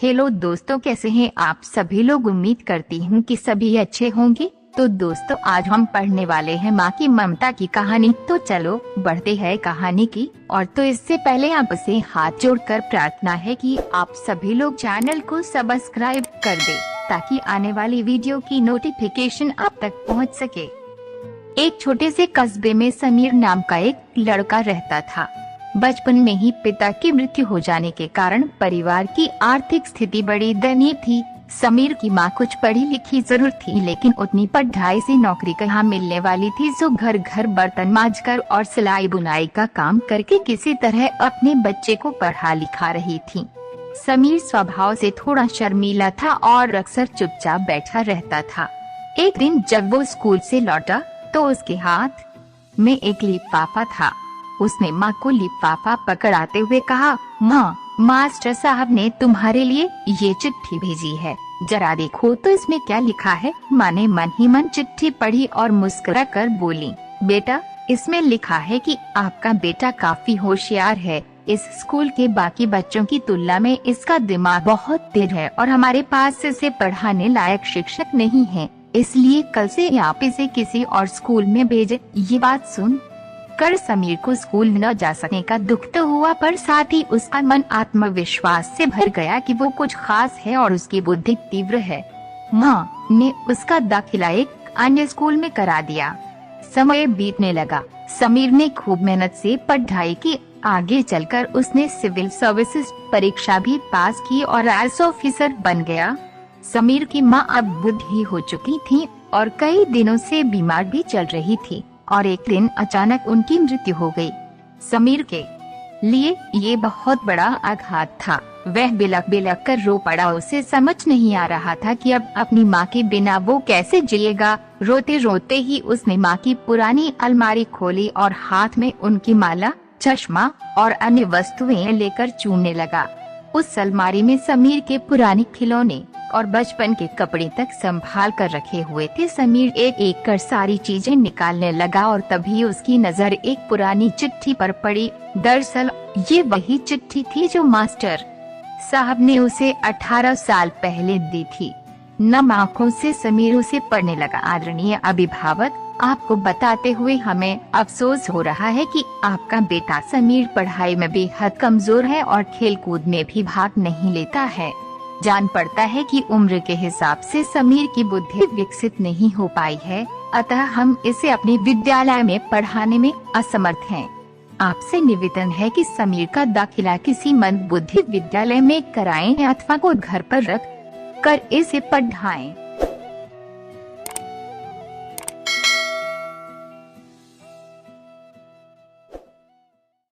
Hello दोस्तों, कैसे हैं आप सभी लोग। उम्मीद करती हूँ कि सभी अच्छे होंगे। तो दोस्तों, आज हम पढ़ने वाले हैं माँ की ममता की कहानी। तो चलो बढ़ते हैं कहानी की। और तो इससे पहले आपसे हाथ जोड़कर प्रार्थना है कि आप सभी लोग चैनल को सब्सक्राइब कर दें, ताकि आने वाली वीडियो की नोटिफिकेशन आप तक पहुँच सके। एक छोटे से कस्बे में समीर नाम का एक लड़का रहता था। बचपन में ही पिता की मृत्यु हो जाने के कारण परिवार की आर्थिक स्थिति बड़ी दयनीय थी। समीर की मां कुछ पढ़ी लिखी जरूर थी, लेकिन उतनी पढ़ाई से नौकरी कहाँ मिलने वाली थी। जो घर घर बर्तन मांजकर और सिलाई बुनाई का काम करके किसी तरह अपने बच्चे को पढ़ा लिखा रही थी। समीर स्वभाव से थोड़ा शर्मीला था और अक्सर चुपचाप बैठा रहता था। एक दिन जब वो स्कूल से लौटा तो उसके हाथ में एक लिफाफा था। उसने माँ को लिफाफा पकड़ाते हुए कहा, माँ, मास्टर साहब ने तुम्हारे लिए ये चिट्ठी भेजी है, जरा देखो तो इसमें क्या लिखा है। माँ ने मन ही मन चिट्ठी पढ़ी और मुस्कुरा कर बोली, बेटा, इसमें लिखा है कि आपका बेटा काफी होशियार है। इस स्कूल के बाकी बच्चों की तुलना में इसका दिमाग बहुत तेज है और हमारे पास इसे पढ़ाने लायक शिक्षक नहीं है, इसलिए कल से आप इसे किसी और स्कूल में भेजे। ये बात सुन कर समीर को स्कूल न जा सकने का दुख तो हुआ, पर साथ ही उसका मन आत्मविश्वास से भर गया कि वो कुछ खास है और उसकी बुद्धि तीव्र है। माँ ने उसका दाखिला एक अन्य स्कूल में करा दिया। समय बीतने लगा। समीर ने खूब मेहनत से पढ़ाई की। आगे चलकर उसने सिविल सर्विसेज परीक्षा भी पास की और आईएएस ऑफिसर बन गया। समीर की माँ अब बूढ़ी हो चुकी थी और कई दिनों से बीमार भी चल रही थी और एक दिन अचानक उनकी मृत्यु हो गई। समीर के लिए ये बहुत बड़ा आघात था। वह बिलख बिलख कर रो पड़ा। उसे समझ नहीं आ रहा था कि अब अपनी माँ के बिना वो कैसे जिएगा। रोते रोते ही उसने माँ की पुरानी अलमारी खोली और हाथ में उनकी माला, चश्मा और अन्य वस्तुएं लेकर चूमने लगा। उस अलमारी में समीर के पुराने खिलौने और बचपन के कपड़े तक संभाल कर रखे हुए थे। समीर एक एक कर सारी चीजें निकालने लगा और तभी उसकी नजर एक पुरानी चिट्ठी पर पड़ी। दरअसल ये वही चिट्ठी थी जो मास्टर साहब ने उसे 18 साल पहले दी थी। नम आंखों से समीर उसे पढ़ने लगा। आदरणीय अभिभावक, आपको बताते हुए हमें अफसोस हो रहा है कि आपका बेटा समीर पढ़ाई में बेहद कमजोर है और खेलकूद में भी भाग नहीं लेता है। जान पड़ता है कि उम्र के हिसाब से समीर की बुद्धि विकसित नहीं हो पाई है, अतः हम इसे अपने विद्यालय में पढ़ाने में असमर्थ हैं। आपसे निवेदन है कि समीर का दाखिला किसी मंद बुद्धि विद्यालय में कराएं अथवा को घर पर रख कर इसे पढ़ाएं।